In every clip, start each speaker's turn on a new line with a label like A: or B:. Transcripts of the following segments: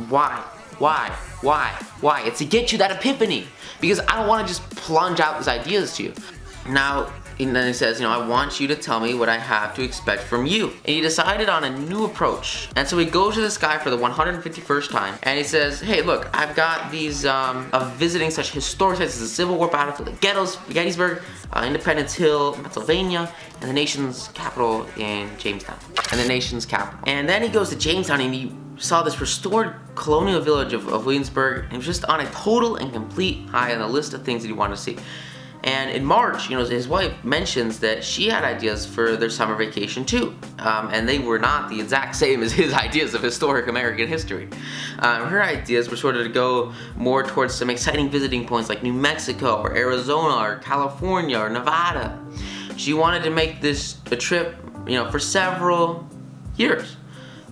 A: Why? Why? It's to get you that epiphany. Because I don't want to just plunge out these ideas to you. Now, and then he says, I want you to tell me what I have to expect from you. And he decided on a new approach. And so he goes to this guy for the 151st time, and he says, hey, look, I've got these of visiting such historic sites as the Civil War battlefield at Gettysburg, Independence Hill, Pennsylvania, and the nation's capital in Jamestown. And then he goes to Jamestown, and he saw this restored colonial village of Williamsburg, and he was just on a total and complete high on the list of things that he wanted to see. And in March, his wife mentions that she had ideas for their summer vacation too. And they were not the exact same as his ideas of historic American history. Her ideas were sort of to go more towards some exciting visiting points like New Mexico or Arizona or California or Nevada. She wanted to make this a trip, for several years.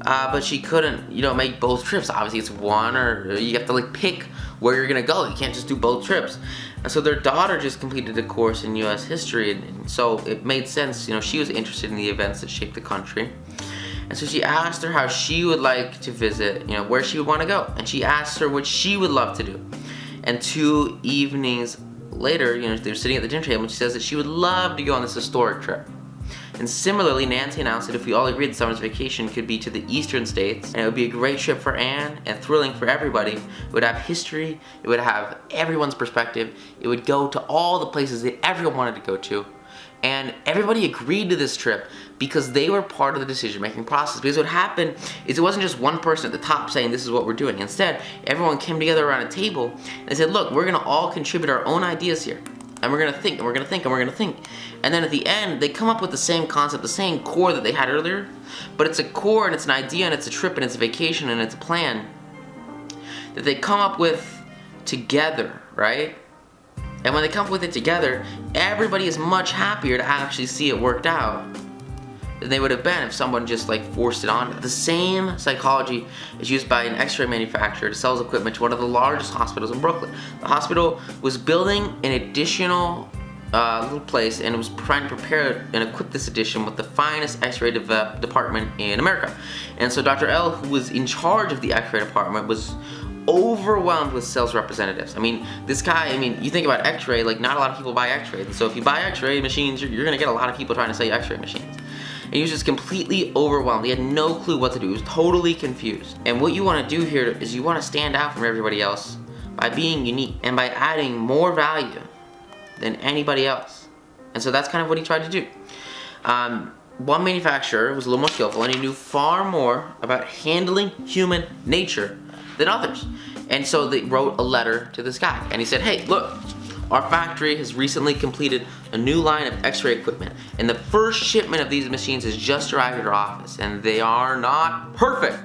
A: But she couldn't, make both trips. Obviously it's one, or you have to pick where you're gonna go. You can't just do both trips. And so their daughter just completed a course in U.S. history, and so it made sense. She was interested in the events that shaped the country. And so she asked her how she would like to visit, where she would want to go. And she asked her what she would love to do. And 2 evenings later, they were sitting at the dinner table, and she says that she would love to go on this historic trip. And similarly, Nancy announced that if we all agreed the summer's vacation could be to the eastern states, and it would be a great trip for Anne and thrilling for everybody. It would have history, it would have everyone's perspective, it would go to all the places that everyone wanted to go to. And everybody agreed to this trip because they were part of the decision-making process. Because what happened is it wasn't just one person at the top saying this is what we're doing. Instead, everyone came together around a table and said, look, we're gonna all contribute our own ideas here. And we're gonna think, and we're gonna think, and we're gonna think. And then at the end, they come up with the same concept, the same core that they had earlier, but it's a core, and it's an idea, and it's a trip, and it's a vacation, and it's a plan that they come up with together, right? And when they come up with it together, everybody is much happier to actually see it worked out than they would have been if someone just forced it on them. The same psychology is used by an x-ray manufacturer to sell his equipment to one of the largest hospitals in Brooklyn. The hospital was building an additional little place, and it was trying to prepare and equip this addition with the finest x-ray department in America. And so Dr. L, who was in charge of the x-ray department, was overwhelmed with sales representatives. This guy, you think about x-ray, not a lot of people buy x-rays. And so if you buy x-ray machines, you're gonna get a lot of people trying to sell you x-ray machines. And he was just completely overwhelmed. He had no clue what to do. He was totally confused. And what you want to do here is you want to stand out from everybody else by being unique and by adding more value than anybody else. And so that's kind of what he tried to do. One manufacturer was a little more skillful, and he knew far more about handling human nature than others. And so they wrote a letter to this guy, and he said, hey, look, our factory has recently completed a new line of x-ray equipment, and the first shipment of these machines has just arrived at our office, and they are not perfect.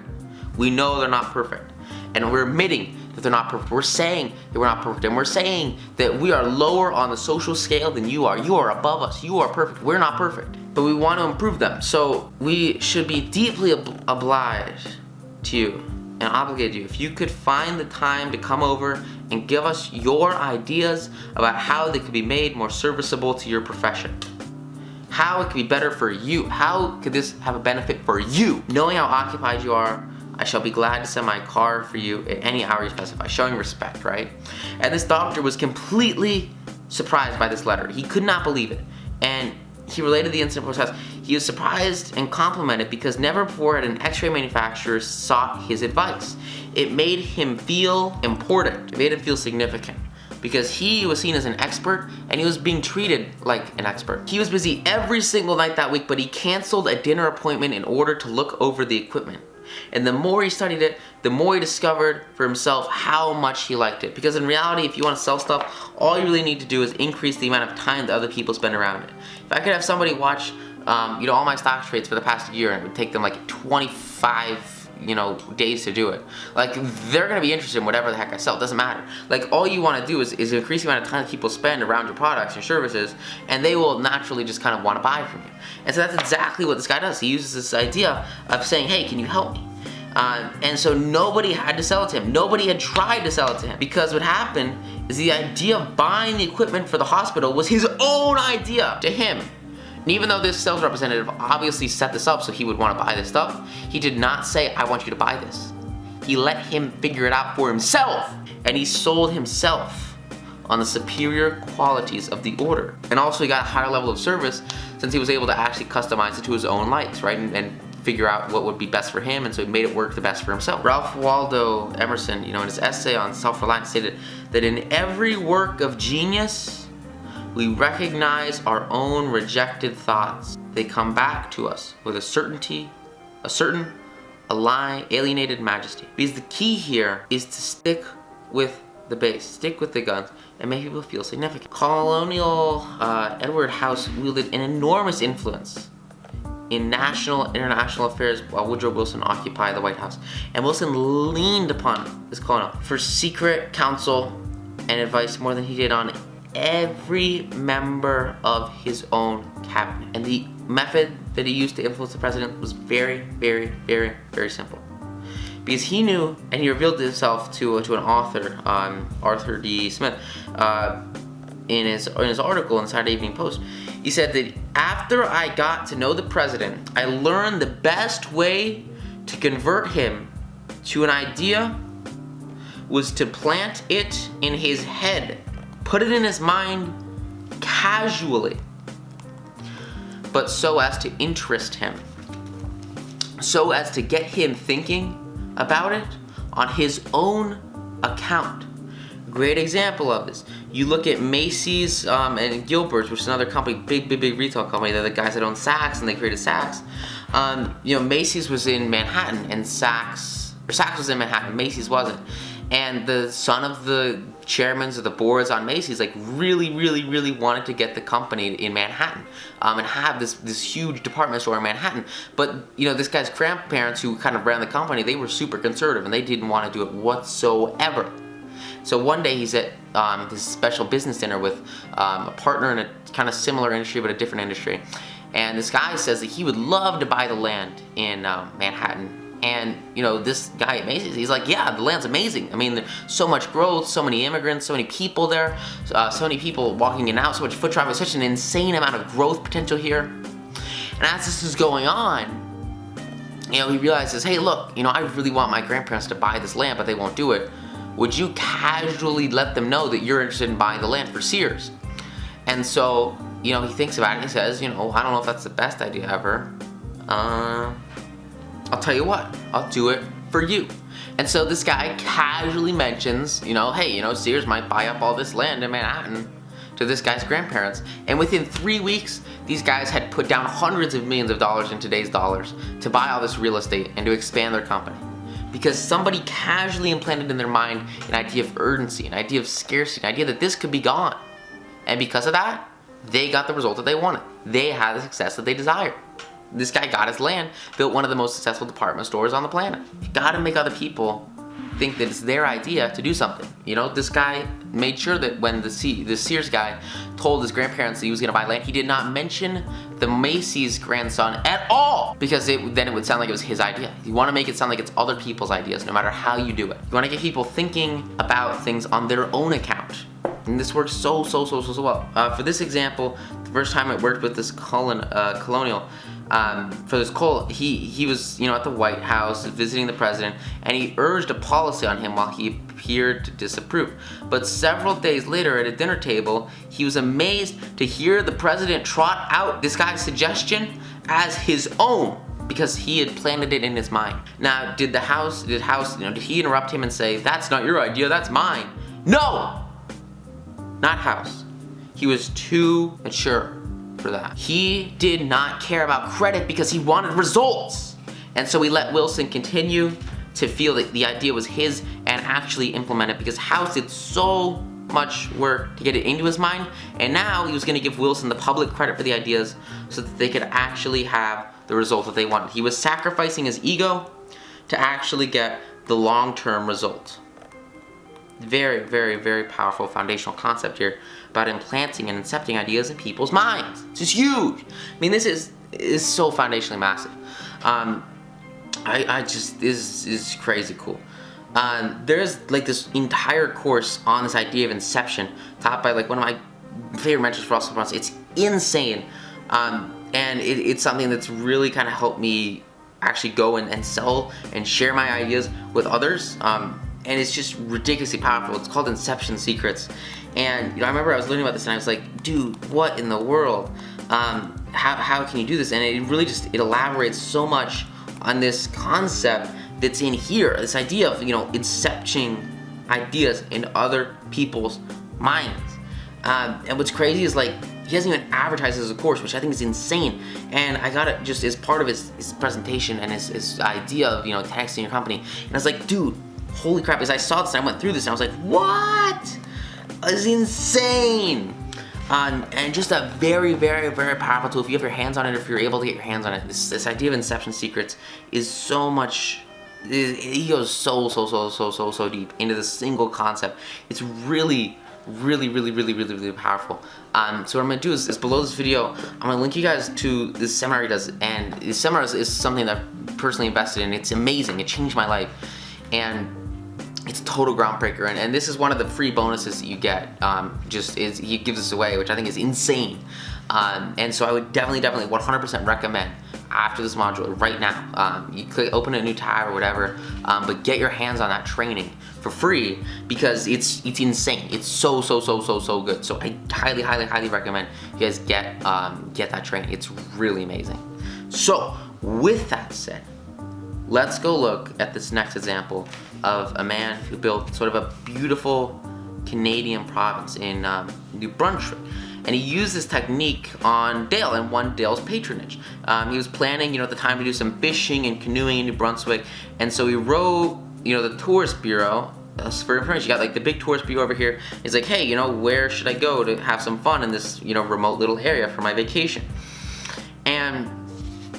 A: We know they're not perfect, and we're admitting that they're not perfect. We're saying that we're not perfect, and we're saying that we are lower on the social scale than you are. You are above us. You are perfect. We're not perfect, but we want to improve them. So we should be deeply obliged to you and obligated to you if you could find the time to come over and give us your ideas about how they could be made more serviceable to your profession. How it could be better for you. How could this have a benefit for you? Knowing how occupied you are, I shall be glad to send my car for you at any hour you specify, showing respect, right? And this doctor was completely surprised by this letter. He could not believe it. And he related the incident to his house. He was surprised and complimented because never before had an x-ray manufacturer sought his advice. It made him feel important. It made him feel significant because he was seen as an expert and he was being treated like an expert. He was busy every single night that week, but he canceled a dinner appointment in order to look over the equipment. And the more he studied it, the more he discovered for himself how much he liked it. Because in reality, if you want to sell stuff, all you really need to do is increase the amount of time that other people spend around it. If I could have somebody watch, all my stock trades for the past year, and it would take them 25 days to do it. They're gonna be interested in whatever the heck I sell. It doesn't matter. All you want to do is increase the amount of time that people spend around your products, your services, and they will naturally just kind of want to buy from you. And so that's exactly what this guy does. He uses this idea of saying, hey, can you help me? And so nobody had to sell it to him. Nobody had tried to sell it to him because what happened is the idea of buying the equipment for the hospital was his own idea to him. And even though this sales representative obviously set this up so he would want to buy this stuff, he did not say, I want you to buy this. He let him figure it out for himself, and he sold himself on the superior qualities of the order. And also he got a higher level of service since he was able to actually customize it to his own likes, right? And figure out what would be best for him, and so he made it work the best for himself. Ralph Waldo Emerson, in his essay on self-reliance stated that in every work of genius, we recognize our own rejected thoughts. They come back to us with a certain, alienated majesty. Because the key here is to stick with the base, stick with the guns, and make people feel significant. Colonial Edward House wielded an enormous influence in national and international affairs while Woodrow Wilson occupied the White House. And Wilson leaned upon this colonel for secret counsel and advice more than he did on every member of his own cabinet. And the method that he used to influence the president was very, very, very, very simple. Because he knew, and he revealed himself to an author, Arthur D. Smith, in his article in the Saturday Evening Post. He said that after I got to know the president, I learned the best way to convert him to an idea was to plant it in his head, put it in his mind casually, but so as to interest him, so as to get him thinking about it on his own account. Great example of this. You look at Macy's and Gilbert's, which is another company, big retail company. They're the guys that own Saks, and they created Saks. Macy's was in Manhattan, and Saks was in Manhattan. Macy's wasn't. And the son of the chairmen of the boards on Macy's really wanted to get the company in Manhattan and have this huge department store in Manhattan. But this guy's grandparents, who kind of ran the company, they were super conservative and they didn't want to do it whatsoever. So one day he's at this special business dinner with a partner in a kind of similar industry but a different industry, and this guy says that he would love to buy the land in Manhattan. And this guy at Macy's, he's like, yeah, the land's amazing. I mean, there's so much growth, so many immigrants, so many people there, so many people walking in and out, so much foot traffic, such an insane amount of growth potential here. And as this is going on, he realizes, hey, look, I really want my grandparents to buy this land, but they won't do it. Would you casually let them know that you're interested in buying the land for Sears? And so, he thinks about it and he says, I don't know if that's the best idea ever. I'll tell you what, I'll do it for you. And so this guy casually mentions, hey, Sears might buy up all this land in Manhattan to this guy's grandparents. And within 3 weeks, these guys had put down hundreds of millions of dollars in today's dollars to buy all this real estate and to expand their company. Because somebody casually implanted in their mind an idea of urgency, an idea of scarcity, an idea that this could be gone. And because of that, they got the result that they wanted. They had the success that they desired. This guy got his land, built one of the most successful department stores on the planet. You gotta make other people think that it's their idea to do something. This guy made sure that when the Sears guy told his grandparents that he was gonna buy land, he did not mention the Macy's grandson at all, because then it would sound like it was his idea. You wanna make it sound like it's other people's ideas, no matter how you do it. You wanna get people thinking about things on their own account. And this works so well. For this example, the first time I worked with this colonial, for this Cole, he was at the White House visiting the president, and he urged a policy on him while he appeared to disapprove. But several days later at a dinner table, he was amazed to hear the president trot out this guy's suggestion as his own, because he had planted it in his mind. Now, did he interrupt him and say, "That's not your idea, that's mine"? No! Not House. He was too mature for that. He did not care about credit because he wanted results. And so he let Wilson continue to feel that the idea was his and actually implement it, because House did so much work to get it into his mind, and now he was going to give Wilson the public credit for the ideas so that they could actually have the result that they wanted. He was sacrificing his ego to actually get the long-term result. Very powerful foundational concept here about implanting and incepting ideas in people's minds. This is huge. I mean, this is so foundationally massive. This is crazy cool. There's like this entire course on this idea of inception taught by like one of my favorite mentors, Russell Brunson. It's insane. And it's something that's really kind of helped me actually go and sell and share my ideas with others. And it's just ridiculously powerful. It's called Inception Secrets. And I remember I was learning about this and I was like, dude, what in the world? How can you do this? And it really just, it elaborates so much on this concept that's in here, this idea of, incepting ideas in other people's minds. And what's crazy is like, he doesn't even advertise this as a course, which I think is insane. And I got it just as part of his presentation and his idea of, texting your company. And I was like, dude, holy crap, as I saw this, I went through this and I was like, what? It's insane. And just a very, very, very powerful tool. If you have your hands on it, if you're able to get your hands on it, this idea of Inception Secrets is so much, he goes so deep into this single concept. It's really powerful. So what I'm gonna do is below this video, I'm gonna link you guys to this seminar he does, and this seminar is something that I've personally invested in. It's amazing, it changed my life, and it's total groundbreaker, and this is one of the free bonuses that you get. He gives this away, which I think is insane. And so I would definitely 100% recommend after this module right now. You click open a new tab or whatever, but get your hands on that training for free because it's insane. It's so good. So I highly recommend you guys get that training. It's really amazing. So with that said, let's go look at this next example of a man who built sort of a beautiful Canadian province in New Brunswick. And he used this technique on Dale and won Dale's patronage. He was planning, at the time to do some fishing and canoeing in New Brunswick. And so he wrote, the tourist bureau for information. You got like the big tourist bureau over here. He's like, hey, where should I go to have some fun in this, remote little area for my vacation? And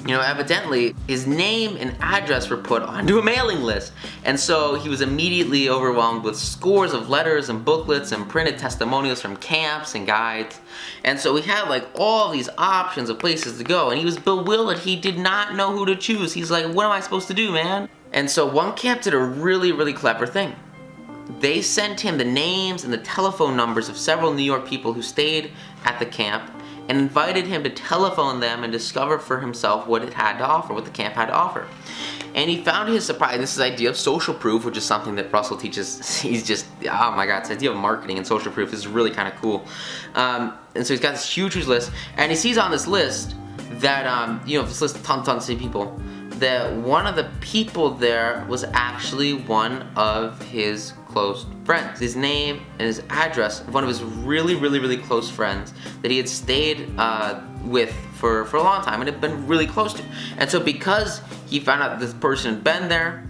A: evidently his name and address were put onto a mailing list. And so he was immediately overwhelmed with scores of letters and booklets and printed testimonials from camps and guides. And so he had like all these options of places to go, and he was bewildered. He did not know who to choose. He's like, what am I supposed to do, man? And so one camp did a really clever thing. They sent him the names and the telephone numbers of several New York people who stayed at the camp and invited him to telephone them and discover for himself what it had to offer, what the camp had to offer. And he found to his surprise this idea of social proof, which is something that Russell teaches. He's just, oh my god, this idea of marketing and social proof is really kind of cool. And so he's got this huge list, and he sees on this list that, this list of tons of people, that one of the people there was actually one of his close friends. His name and his address of one of his really close friends that he had stayed with for a long time and had been really close to. And so because he found out that this person had been there,